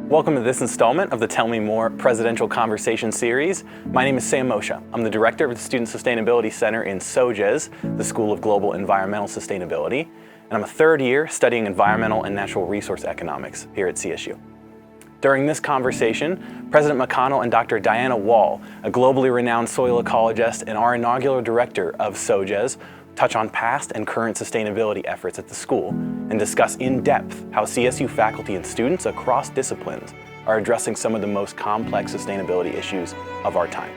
Welcome to this installment of the Tell Me More Presidential Conversation Series. My name is Sam Moshe. I'm the director of the Student Sustainability Center in SOJES, the School of Global Environmental Sustainability, and I'm a third year studying environmental and natural resource economics here at CSU. During this conversation, President McConnell and Dr. Diana Wall, a globally renowned soil ecologist and our inaugural director of SOJES, touch on past and current sustainability efforts at the school and discuss in depth how CSU faculty and students across disciplines are addressing some of the most complex sustainability issues of our time.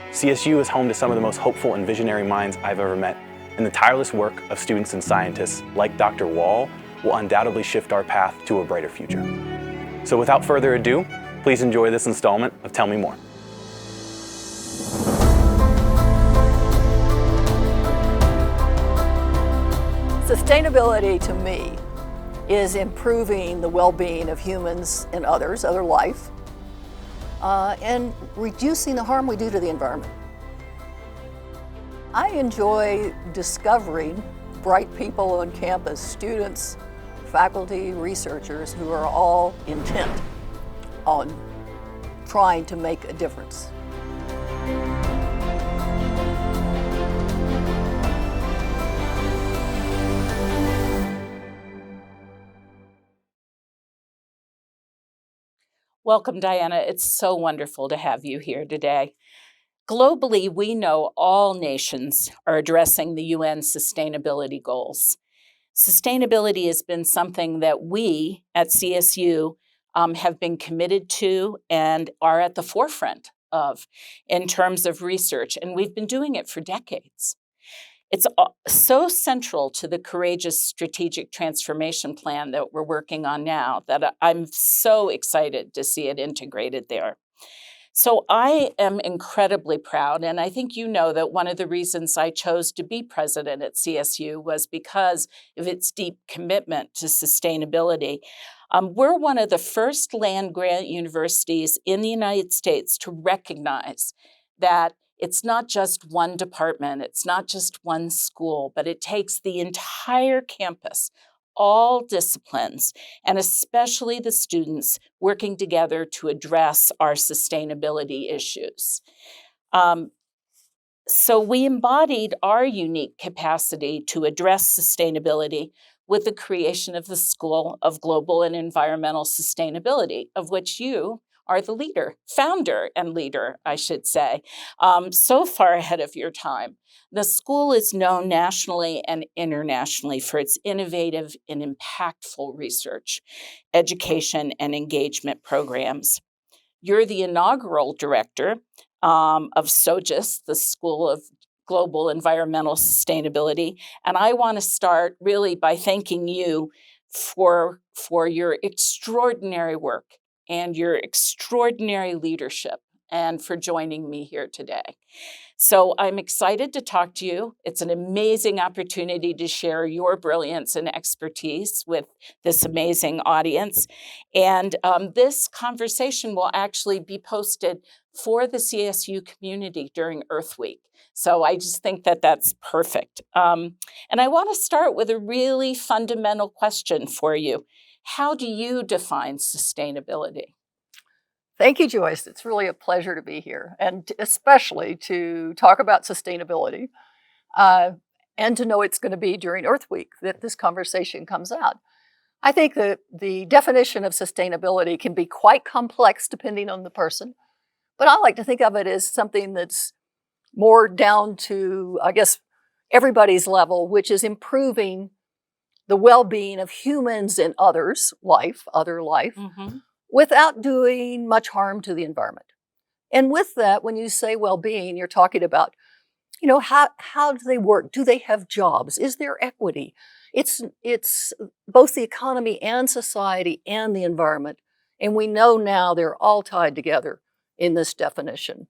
CSU is home to some of the most hopeful and visionary minds I've ever met, and the tireless work of students and scientists like Dr. Wall will undoubtedly shift our path to a brighter future. So without further ado, please enjoy this installment of Tell Me More. Sustainability to me is improving the well-being of humans and others, other life, and reducing the harm we do to the environment. I enjoy discovering bright people on campus, students, faculty, researchers who are all intent on trying to make a difference. Welcome, Diana. It's so wonderful to have you here today. Globally, we know all nations are addressing the UN sustainability goals. Sustainability has been something that we at CSU have been committed to and are at the forefront of in terms of research, and we've been doing it for decades. It's so central to the courageous strategic transformation plan that we're working on now that I'm so excited to see it integrated there. So I am incredibly proud, and I think you know that one of the reasons I chose to be president at CSU was because of its deep commitment to sustainability. We're one of the first land-grant universities in the United States to recognize that it's not just one department, it's not just one school, but it takes the entire campus, all disciplines, and especially the students working together to address our sustainability issues. So we embodied our unique capacity to address sustainability with the creation of the School of Global and Environmental Sustainability, of which you are the leader, founder and leader, I should say, so far ahead of your time. The school is known nationally and internationally for its innovative and impactful research, education, and engagement programs. You're the inaugural director of SOJES, the School of Global Environmental Sustainability, and I want to start really by thanking you for your extraordinary work and your extraordinary leadership, and for joining me here today. So I'm excited to talk to you. It's an amazing opportunity to share your brilliance and expertise with this amazing audience. And this conversation will actually be posted for the CSU community during Earth Week. So I just think that that's perfect. And I want to start with a really fundamental question for you. How do you define sustainability? Thank you, Joyce. It's really a pleasure to be here, and especially to talk about sustainability and to know it's going to be during Earth Week that this conversation comes out. I think that the definition of sustainability can be quite complex depending on the person, but I like to think of it as something that's more down to, I guess, everybody's level, which is improving the well-being of humans and others, other life, without doing much harm to the environment. And with that, when you say well-being, you're talking about, how do they work? Do they have jobs? Is there equity? It's both the economy and society and the environment. And we know now they're all tied together in this definition.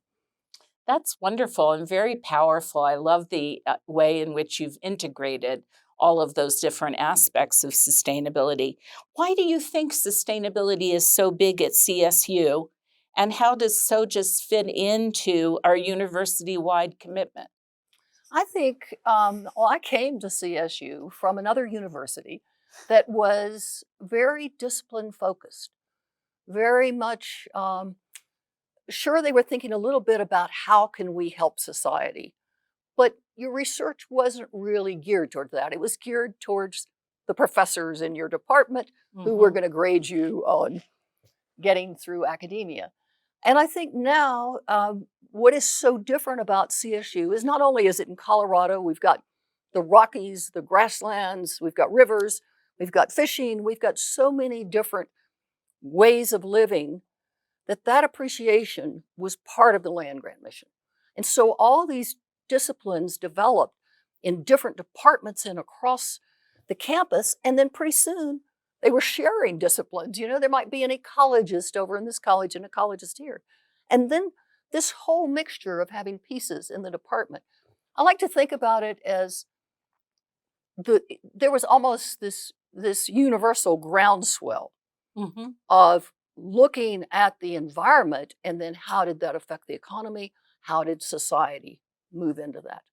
That's wonderful and very powerful. I love the way in which you've integrated all of those different aspects of sustainability. Why do you think sustainability is so big at CSU? And how does SOJES fit into our university-wide commitment? I think, I came to CSU from another university that was very discipline focused. very much, sure, they were thinking a little bit about how can we help society, but your research wasn't really geared toward that. It was geared towards the professors in your department who were Mhm. going to grade you on getting through academia. And I think now what is so different about CSU is not only is it in Colorado, we've got the Rockies, the grasslands, we've got rivers, we've got fishing, we've got so many different ways of living that appreciation was part of the land grant mission. And so all these disciplines developed in different departments and across the campus. And then pretty soon they were sharing disciplines. You know, there might be an ecologist over in this college and an ecologist here. And then this whole mixture of having pieces in the department. I like to think about it as there was almost this universal groundswell Mhm. of looking at the environment and then how did that affect the economy? How did society move into that?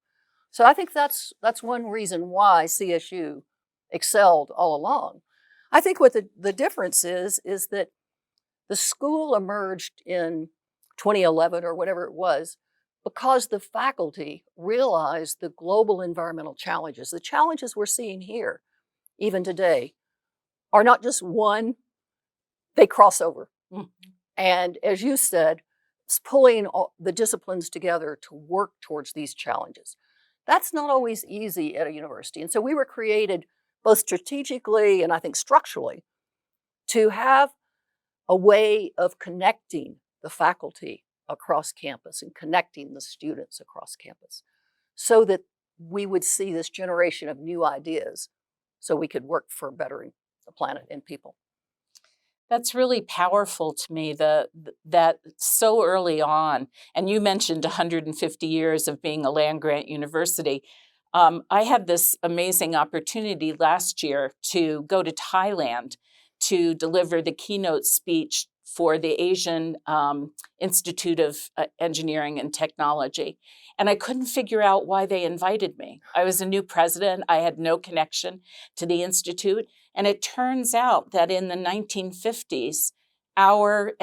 So I think that's one reason why CSU excelled all along. I think what the difference is that the school emerged in 2011 or whatever it was because the faculty realized the global environmental challenges. The challenges we're seeing here, even today, are not just one, they cross over. Mhm. And as you said, it's pulling all the disciplines together to work towards these challenges. That's not always easy at a university. And so we were created both strategically and I think structurally to have a way of connecting the faculty across campus and connecting the students across campus so that we would see this generation of new ideas so we could work for bettering the planet and people. That's really powerful to me, that so early on, and you mentioned 150 years of being a land grant university. I had this amazing opportunity last year to go to Thailand to deliver the keynote speech for the Asian Institute of Engineering and Technology. And I couldn't figure out why they invited me. I was a new president. I had no connection to the Institute. And it turns out that in the 1950s, our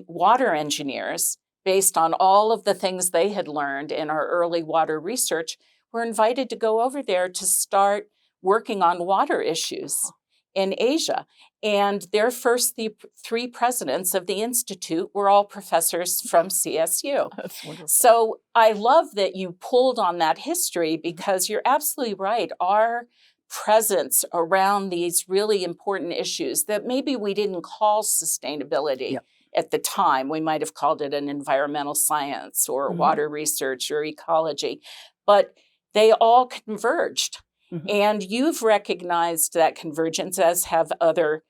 water engineers, based on all of the things they had learned in our early water research, were invited to go over there to start working on water issues in Asia. And their first three presidents of the Institute were all professors from CSU. That's wonderful. So I love that you pulled on that history because you're absolutely right. Our presence around these really important issues that maybe we didn't call sustainability Yep. at the time. We might have called it an environmental science or water research or ecology, but they all converged. Mhm. And you've recognized that convergence, as have other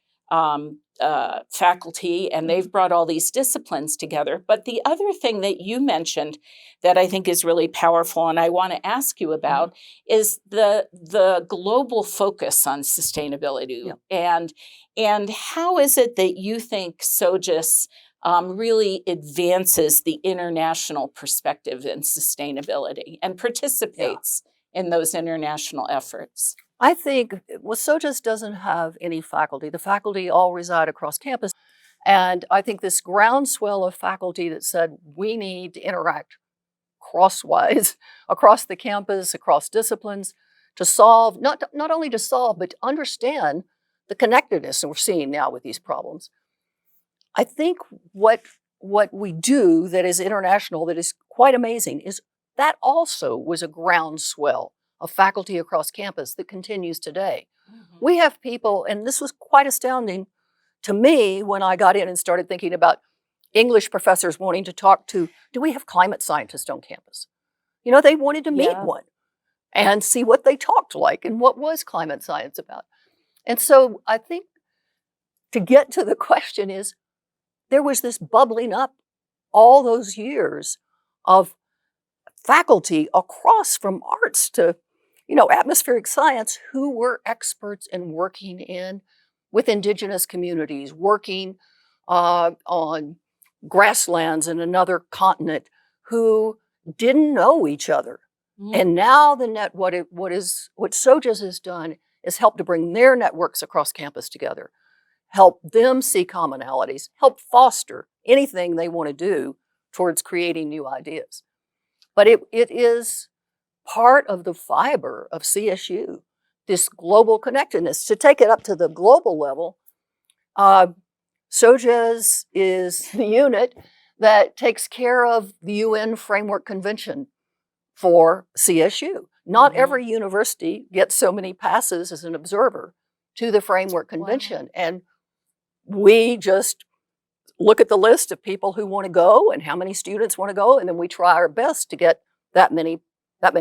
faculty, and they've brought all these disciplines together. But the other thing that you mentioned that I think is really powerful, and I want to ask you about, is the global focus on sustainability. Yeah. And how is it that you think SOGIS really advances the international perspective in sustainability and participates in those international efforts? I think, well, SOGIS doesn't have any faculty. The faculty all reside across campus. And I think this groundswell of faculty that said we need to interact crosswise across the campus, across disciplines, to solve, not only to solve, but to understand the connectedness that we're seeing now with these problems. I think what we do that is international, that is quite amazing, is that also was a groundswell of faculty across campus that continues today. We have people, and this was quite astounding to me when I got in and started thinking about English professors wanting to talk to, do we have climate scientists on campus? You know, they wanted to meet Yeah. one and see what they talked like and what was climate science about. And so I think to get to the question is, there was this bubbling up all those years of faculty across from arts to, you know, atmospheric science who were experts in working in with indigenous communities, working on grasslands in another continent who didn't know each other. And now the net, what SOGIS has done is help to bring their networks across campus together. help them see commonalities, help foster anything they want to do towards creating new ideas. But it is part of the fiber of CSU, this global connectedness. To take it up to the global level, SOJES is the unit that takes care of the UN Framework Convention for CSU. Not every university gets so many passes as an observer to the Framework Convention. Wow. And we just look at the list of people who want to go and how many students want to go, and then we try our best to get that many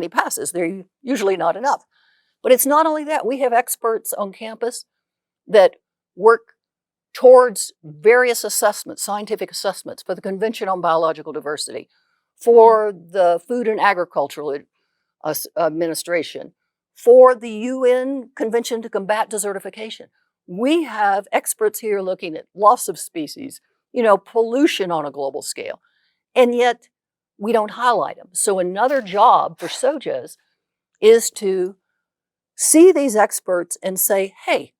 passes. They're usually not enough. But it's not only that. We have experts on campus that work towards various assessments, scientific assessments for the Convention on Biological Diversity, for the Food and Agricultural Administration, for the UN Convention to Combat Desertification. We have experts here looking at loss of species, pollution on a global scale, and yet we don't highlight them. So another job for SOJES is to see these experts and say, hey,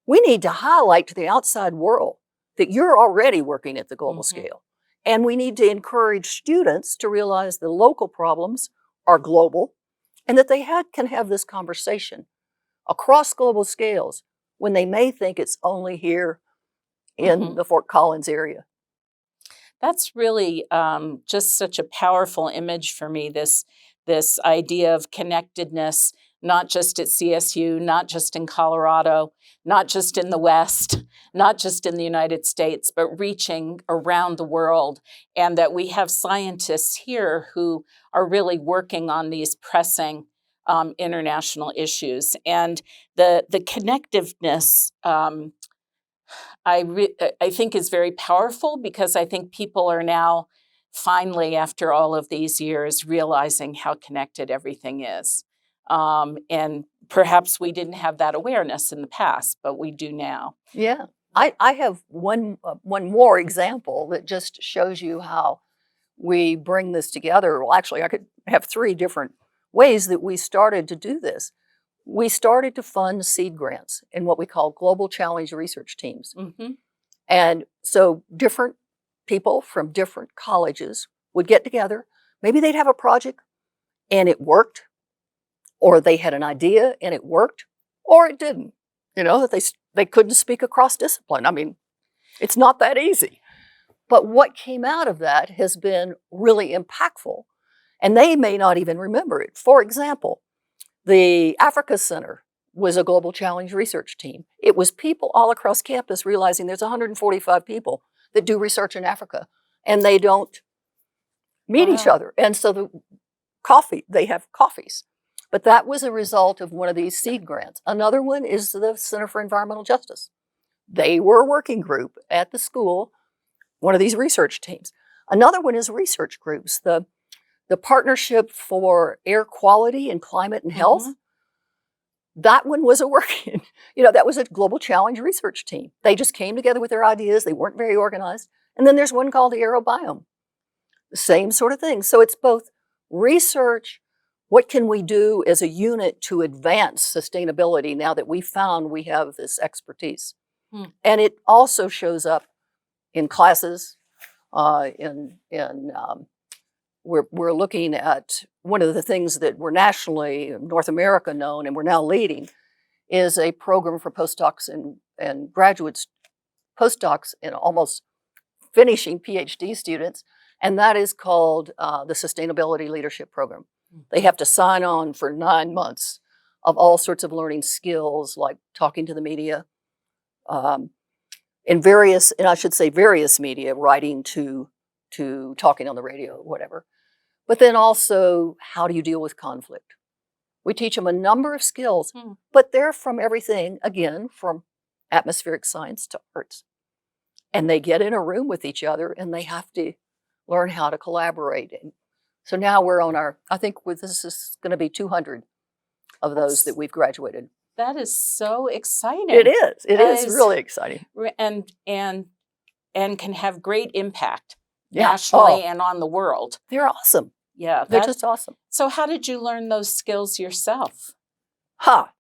we need to highlight to the outside world that you're already working at the global scale. And we need to encourage students to realize the local problems are global and that they can have this conversation across global scales when they may think it's only here in the Fort Collins area. That's really just such a powerful image for me, this idea of connectedness, not just at CSU, not just in Colorado, not just in the West, not just in the United States, but reaching around the world, and that we have scientists here who are really working on these pressing international issues. And the connectiveness, I think is very powerful, because I think people are now finally, after all of these years, realizing how connected everything is. And perhaps we didn't have that awareness in the past, but we do now. Yeah. I have one more example that just shows you how we bring this together. Well, actually, I could have 3 different ways that we started to do this. We started to fund seed grants in what we call Global Challenge Research Teams. And so different people from different colleges would get together. Maybe they'd have a project and it worked, or they had an idea and it worked, or it didn't. They couldn't speak across discipline. I mean, it's not that easy. But what came out of that has been really impactful, and they may not even remember it. For example, the Africa Center was a Global Challenge research team. It was people all across campus realizing there's 145 people that do research in Africa, and they don't meet each other. And so they have coffees. But that was a result of one of these seed grants. Another one is the Center for Environmental Justice. They were a working group at the school, one of these research teams. Another one is research groups. The Partnership for Air Quality and Climate and Health, that one was that was a Global Challenge research team. They just came together with their ideas. They weren't very organized. And then there's one called the Aerobiome. The same sort of thing. So it's both research. What can we do as a unit to advance sustainability now that we found we have this expertise? And it also shows up in classes. We're looking at one of the things that we're nationally, North America known, and we're now leading, is a program for postdocs and graduates, postdocs and almost finishing PhD students, and that is called the Sustainability Leadership Program. They have to sign on for 9 months of all sorts of learning skills, like talking to the media, in various media, writing to talking on the radio, whatever. But then also, how do you deal with conflict? We teach them a number of skills, but they're from everything, again, from atmospheric science to arts. And they get in a room with each other and they have to learn how to collaborate. And so now we're on this is going to be 200 of those that we've graduated. That is so exciting. It is. It is really exciting. And can have great impact nationally and on the world. They're awesome. Yeah. They're just awesome. So how did you learn those skills yourself? That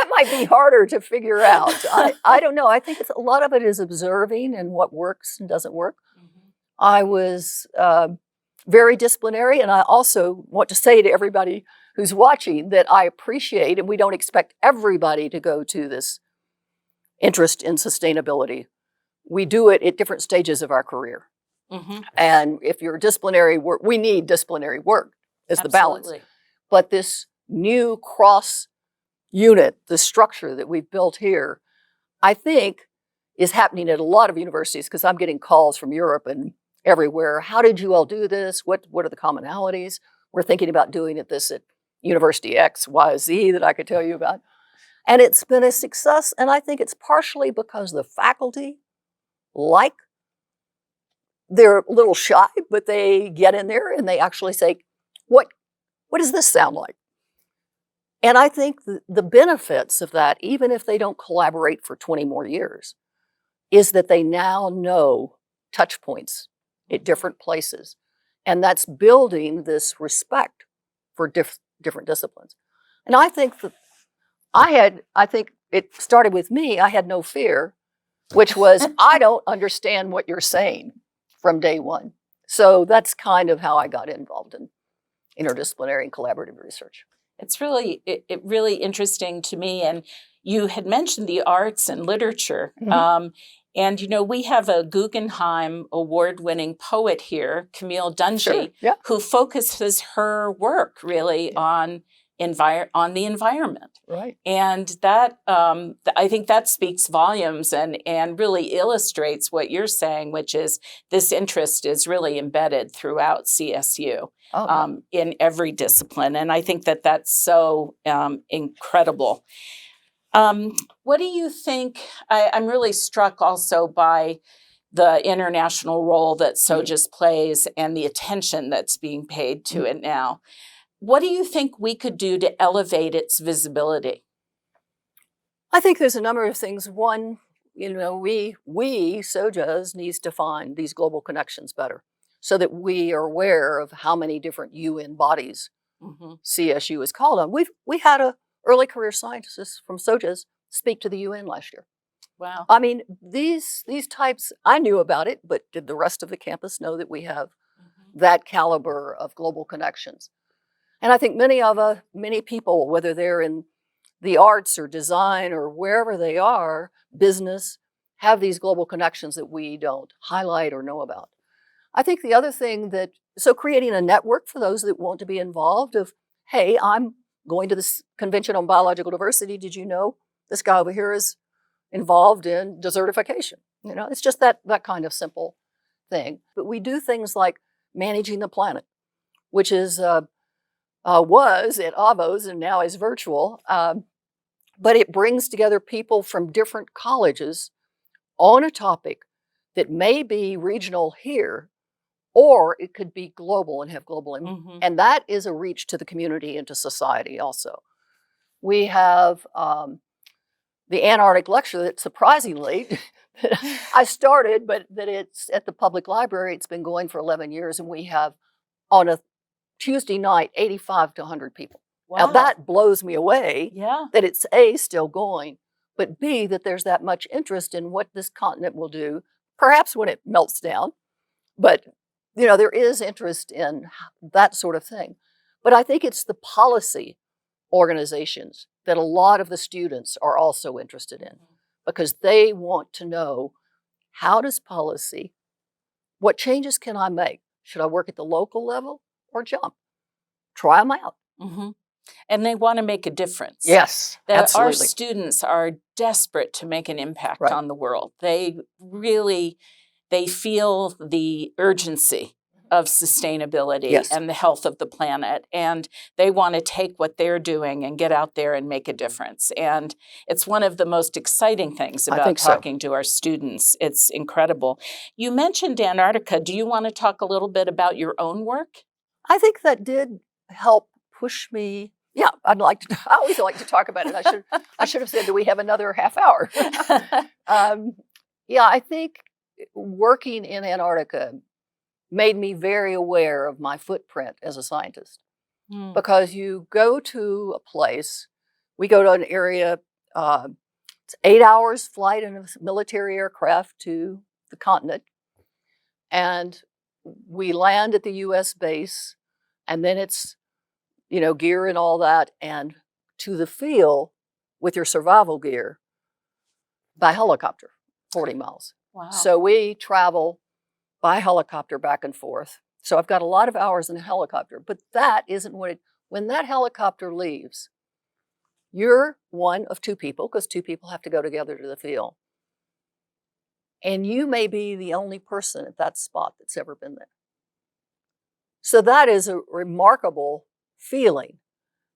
might be harder to figure out. I don't know. I think a lot of it is observing and what works and doesn't work. I was very disciplinary, and I also want to say to everybody who's watching that I appreciate, and we don't expect everybody to go to this interest in sustainability. We do it at different stages of our career. And if you're disciplinary work, we need disciplinary work as the balance. But this new cross unit, the structure that we've built here, I think is happening at a lot of universities, because I'm getting calls from Europe and everywhere. How did you all do this? What are the commonalities? We're thinking about doing this at University X, Y, Z that I could tell you about. And it's been a success. And I think it's partially because the faculty they're a little shy, but they get in there and they actually say, what does this sound like? And I think the benefits of that, even if they don't collaborate for 20 more years, is that they now know touch points at different places. And that's building this respect for different disciplines. And I think that I think it started with me. I had no fear, which was, I don't understand what you're saying from day one. So that's kind of how I got involved in interdisciplinary and collaborative research. It's really really interesting to me. And you had mentioned the arts and literature. And, we have a Guggenheim award-winning poet here, Camille Dungy, who focuses her work really on the environment. Right. And that, I think that speaks volumes and really illustrates what you're saying, which is this interest is really embedded throughout CSU. In every discipline. And I think that that's so incredible. What do you think? I'm really struck also by the international role that SOJUS plays and the attention that's being paid to it now. What do you think we could do to elevate its visibility? I think there's a number of things. One, we SOJUS needs to find these global connections better, so that we are aware of how many different UN bodies CSU is called on. We had a early career scientist from SOJUS speak to the UN last year. Wow. I mean, these types, I knew about it, but did the rest of the campus know that we have that caliber of global connections? And I think many people, whether they're in the arts or design or wherever they are, business, have these global connections that we don't highlight or know about. I think the other thing so creating a network for those that want to be involved of, hey, I'm going to this convention on biological diversity. Did you know this guy over here is involved in desertification? It's just that kind of simple thing. But we do things like managing the planet, which was at AVOS and now is virtual. But it brings together people from different colleges on a topic that may be regional here, or it could be global and have global impact. And that is a reach to the community and to society also. We have the Antarctic lecture that surprisingly, I started, but that it's at the public library. It's been going for 11 years, and we have on a Tuesday night, 85 to 100 people. Wow. Now that blows me away that it's A, still going, but B, that there's that much interest in what this continent will do, perhaps when it melts down. But, there is interest in that sort of thing. But I think it's the policy organizations that a lot of the students are also interested in, because they want to know, how does policy, what changes can I make? Should I work at the local level or jump? Try them out. And they want to make a difference. Yes, absolutely. Our students are desperate to make an impact on the world. They feel the urgency of sustainability and the health of the planet. And they want to take what they're doing and get out there and make a difference. And it's one of the most exciting things about talking to our students. It's incredible. You mentioned Antarctica. Do you want to talk a little bit about your own work? I think that did help push me. Yeah, I always like to talk about it. I should have said, do we have another half hour? I think working in Antarctica made me very aware of my footprint as a scientist. because you go to a place, we go to an area, it's 8 hours flight in a military aircraft to the continent, and we land at the US base, and then it's, gear and all that, and to the field with your survival gear by helicopter, 40 miles. Wow. So we travel by helicopter back and forth. So I've got a lot of hours in a helicopter, but that isn't when that helicopter leaves, you're one of two people, because two people have to go together to the field. And you may be the only person at that spot that's ever been there. So that is a remarkable feeling.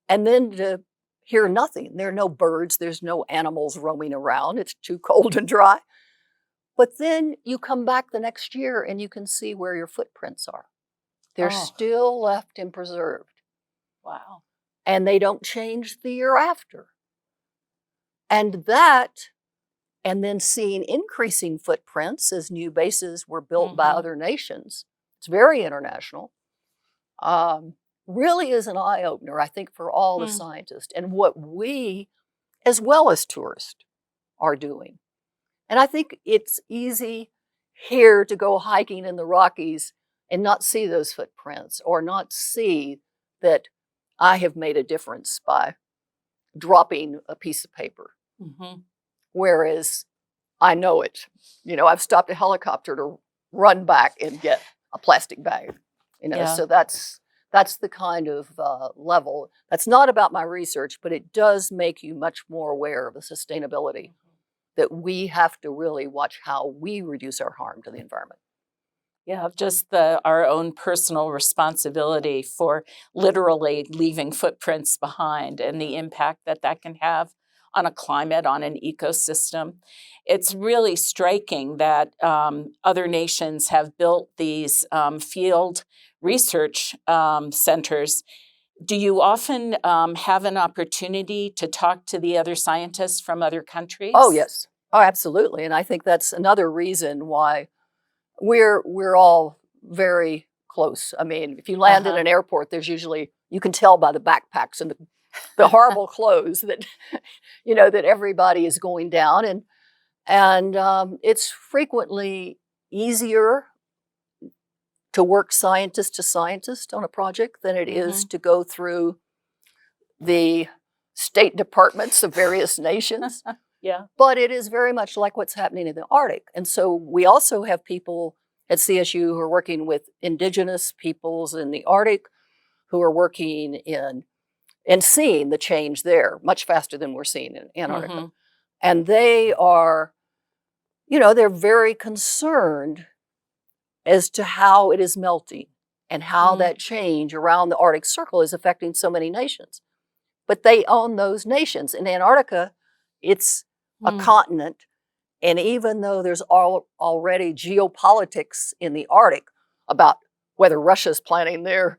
And then to hear nothing. There are no birds, there's no animals roaming around. It's too cold and dry. But then you come back the next year and you can see where your footprints are. They're still left and preserved. Wow. And they don't change the year after. And then seeing increasing footprints as new bases were built by other nations, it's very international, really is an eye-opener, I think, for all the scientists and what we, as well as tourists, are doing. And I think it's easy here to go hiking in the Rockies and not see those footprints, or not see that I have made a difference by dropping a piece of paper. Whereas I know it. I've stopped a helicopter to run back and get a plastic bag. So that's the kind of level. That's not about my research, but it does make you much more aware of the sustainability that we have to really watch how we reduce our harm to the environment. Yeah, just our own personal responsibility for literally leaving footprints behind, and the impact that can have on a climate, on an ecosystem. It's really striking that other nations have built these field research centers. Do you often have an opportunity to talk to the other scientists from other countries? Oh, yes. Oh, absolutely. And I think that's another reason why we're all very close. I mean, if you land in an airport, there's usually, you can tell by the backpacks and the horrible clothes that, that everybody is going down. And it's frequently easier to work scientist to scientist on a project than it is to go through the state departments of various nations. But it is very much like what's happening in the Arctic. And so we also have people at CSU who are working with indigenous peoples in the Arctic, who are working in and seeing the change there much faster than we're seeing in Antarctica. And they are, they're very concerned as to how it is melting and how that change around the Arctic Circle is affecting so many nations. But they own those nations. In Antarctica, it's a continent. And even though there's already geopolitics in the Arctic about whether Russia's planning their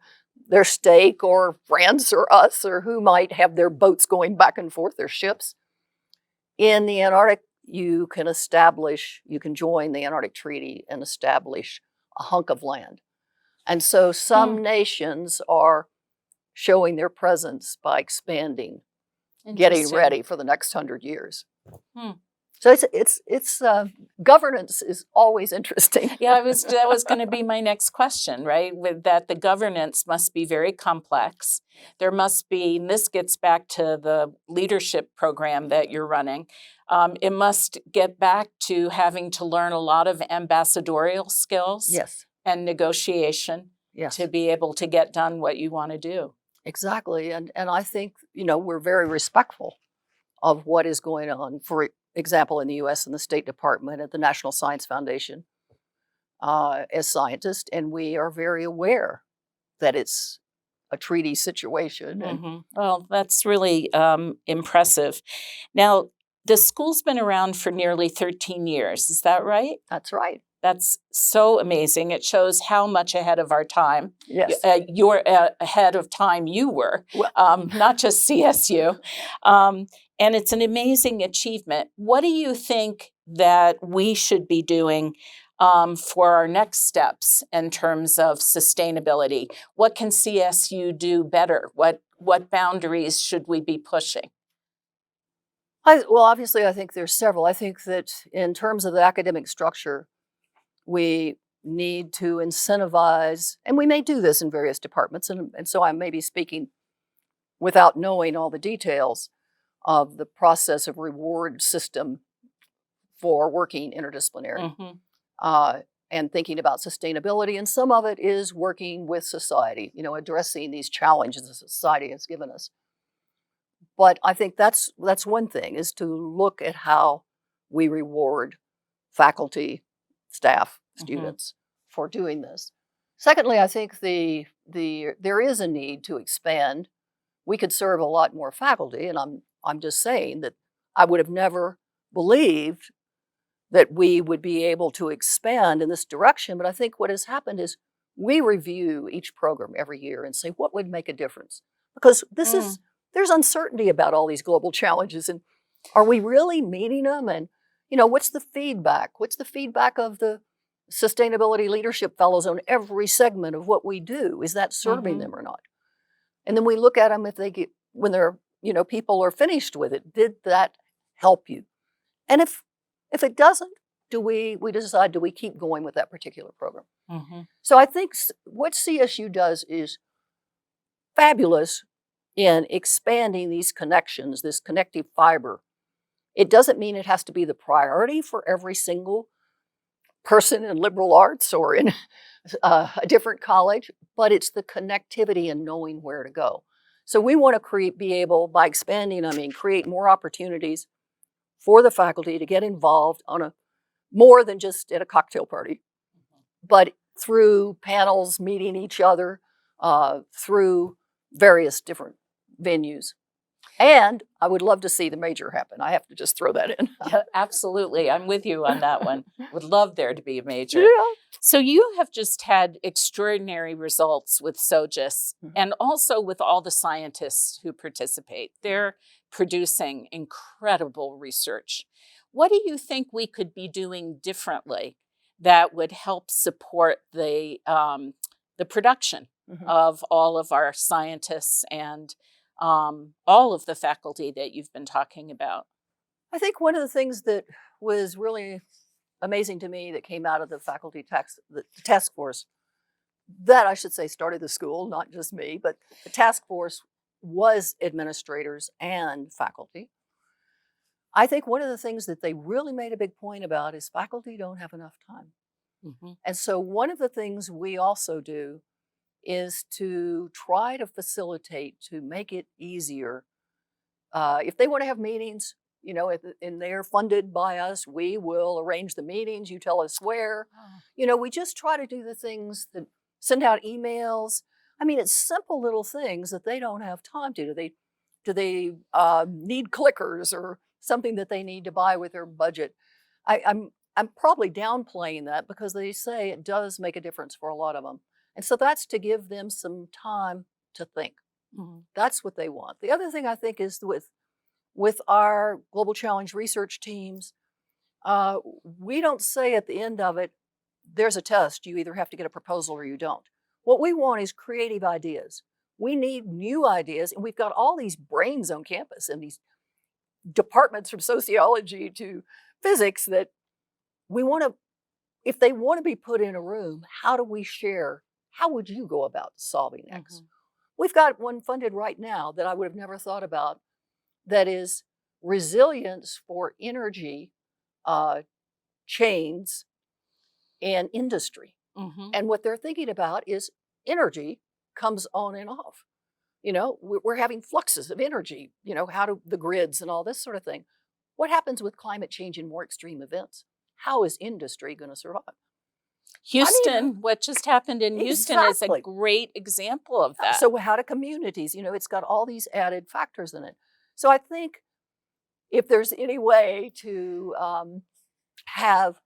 stake, or France or us, or who might have their boats going back and forth, their ships, in the Antarctic, you can join the Antarctic Treaty and establish a hunk of land. And so some nations are showing their presence by expanding, getting ready for the next 100 years. So it's governance is always interesting. That was going to be my next question, right? With that, the governance must be very complex. There must be, and this gets back to the leadership program that you're running. It must get back to having to learn a lot of ambassadorial skills and negotiation to be able to get done what you want to do. Exactly. And I think, we're very respectful of what is going on. For example, in the US and the State Department, at the National Science Foundation, as scientists, and we are very aware that it's a treaty situation. Well, that's really impressive. Now, the school's been around for nearly 13 years. Is that right? That's right. That's so amazing. It shows how much ahead of our time. Yes. You're ahead of time you were, not just CSU. And it's an amazing achievement. What do you think that we should be doing for our next steps in terms of sustainability? What can CSU do better? What boundaries should we be pushing? Well, obviously, I think there's several. I think that in terms of the academic structure, we need to incentivize, and we may do this in various departments, and so I may be speaking without knowing all the details of the process of reward system for working interdisciplinary and thinking about sustainability. And some of it is working with society, addressing these challenges that society has given us. But I think that's one thing, is to look at how we reward faculty, staff, students for doing this. Secondly, I think there is a need to expand. We could serve a lot more faculty, and I'm just saying that I would have never believed that we would be able to expand in this direction. But I think what has happened is we review each program every year and say, what would make a difference? Because there's uncertainty about all these global challenges, and are we really meeting them? And what's the feedback? What's the feedback of the Sustainability Leadership Fellows on every segment of what we do? Is that serving them or not? And then we look at them when they're, people are finished with it. Did that help you? And if it doesn't, we decide, do we keep going with that particular program? So I think what CSU does is fabulous in expanding these connections, this connective fiber. It doesn't mean it has to be the priority for every single person in liberal arts or in a different college, but it's the connectivity and knowing where to go. So we want to be able, by expanding, create more opportunities for the faculty to get involved on more than just at a cocktail party, but through panels, meeting each other, through various different venues. And I would love to see the major happen. I have to just throw that in. Yeah, absolutely. I'm with you on that one. Would love there to be a major. Yeah. So you have just had extraordinary results with SOGIS and also with all the scientists who participate. They're producing incredible research. What do you think we could be doing differently that would help support the production of all of our scientists and all of the faculty that you've been talking about? I think one of the things that was really amazing to me that came out of the faculty task force, that I should say started the school, not just me, but the task force was administrators and faculty. I think one of the things that they really made a big point about is faculty don't have enough time. And so one of the things we also do is to try to facilitate, to make it easier. If they want to have meetings, and they're funded by us, we will arrange the meetings. You tell us where. We just try to do the things that send out emails. It's simple little things that they don't have time to. Do they need clickers or something that they need to buy with their budget? I'm probably downplaying that because they say it does make a difference for a lot of them. And so that's to give them some time to think. That's what they want. The other thing I think is with our Global Challenge research teams, we don't say at the end of it, there's a test, you either have to get a proposal or you don't. What we want is creative ideas. We need new ideas, and we've got all these brains on campus and these departments from sociology to physics that we want to, if they want to be put in a room, how do we share? How would you go about solving X? We've got one funded right now that I would have never thought about, that is resilience for energy chains and industry. And what they're thinking about is energy comes on and off. We're having fluxes of energy, how do the grids and all this sort of thing. What happens with climate change and more extreme events? How is industry going to survive? Houston, what just happened in Houston is a great example of that. So how do communities, it's got all these added factors in it. So I think if there's any way to have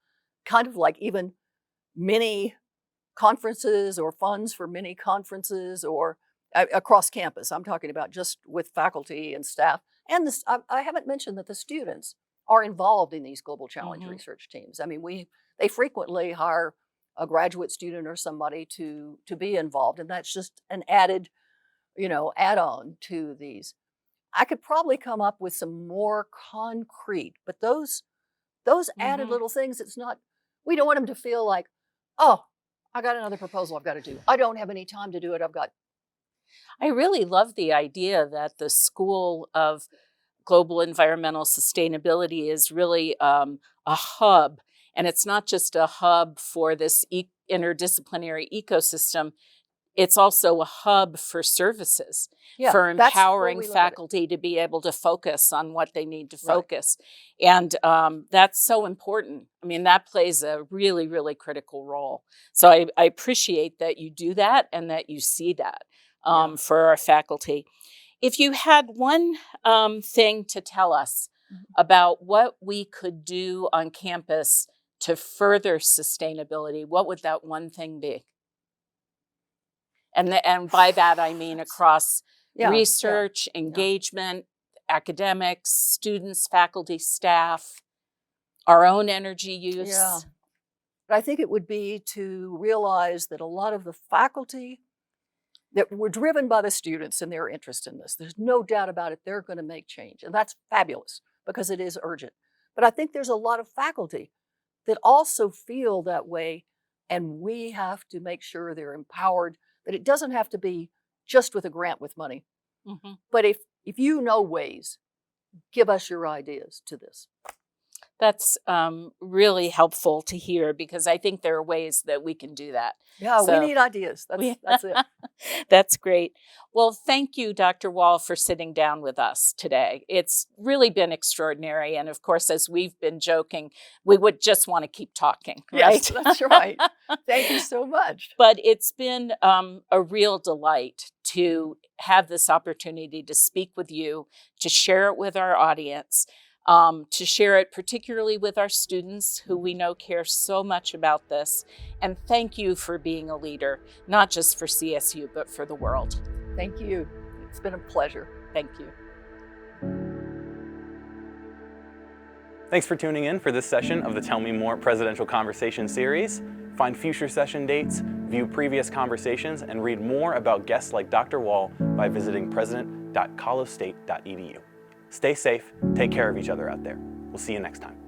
kind of like even mini conferences or funds for mini conferences or across campus, I'm talking about just with faculty and staff. And I haven't mentioned that the students are involved in these global challenge Mhm. research teams. I mean, they frequently hire a graduate student or somebody to be involved, and that's just an added, add-on to these. I could probably come up with some more concrete, but those added Mhm. little things, it's not, we don't want them to feel like, oh, I got another proposal I've got to do. I don't have any time to do it. I've got, I really love the idea that the School of Global Environmental Sustainability is really a hub. And it's not just a hub for this interdisciplinary ecosystem, it's also a hub for services, yeah, for that's where empowering we look at it. faculty to be able to focus on what they need to Right. focus. And that's so important. I mean, that plays a really, really critical role. So I appreciate that you do that and that you see that Yeah. for our faculty. If you had one thing to tell us Mhm. about what we could do on campus to further sustainability, what would that one thing be? And by that, I mean across Yeah. Yeah. research, Yeah. engagement, academics, students, faculty, staff, our own energy Yeah. use. But I think it would be to realize that a lot of the faculty that were driven by the students and their interest in this, there's no doubt about it, they're going to make change. And that's fabulous because it is urgent. But I think there's a lot of faculty that also feel that way. And we have to make sure they're empowered, that it doesn't have to be just with a grant with money. Mhm. But if you know ways, give us your ideas to this. That's really helpful to hear because I think there are ways that we can do that. Yeah, we So need ideas. That's it. that's great. Well, thank you, Dr. Wall, for sitting down with us today. It's really been extraordinary. And of course, as we've been joking, we would just want to keep talking, Yes, right? that's right. Thank you so much. But it's been a real delight to have this opportunity to speak with you, to share it with our audience, to share it particularly with our students who we know care so much about this. And thank you for being a leader, not just for CSU, but for the world. Thank you. It's been a pleasure. Thank you. Thanks for tuning in for this session of the Tell Me More Presidential Conversation series. Find future session dates, view previous conversations, and read more about guests like Dr. Wall by visiting president.colostate.edu. Stay safe, take care of each other out there. We'll see you next time.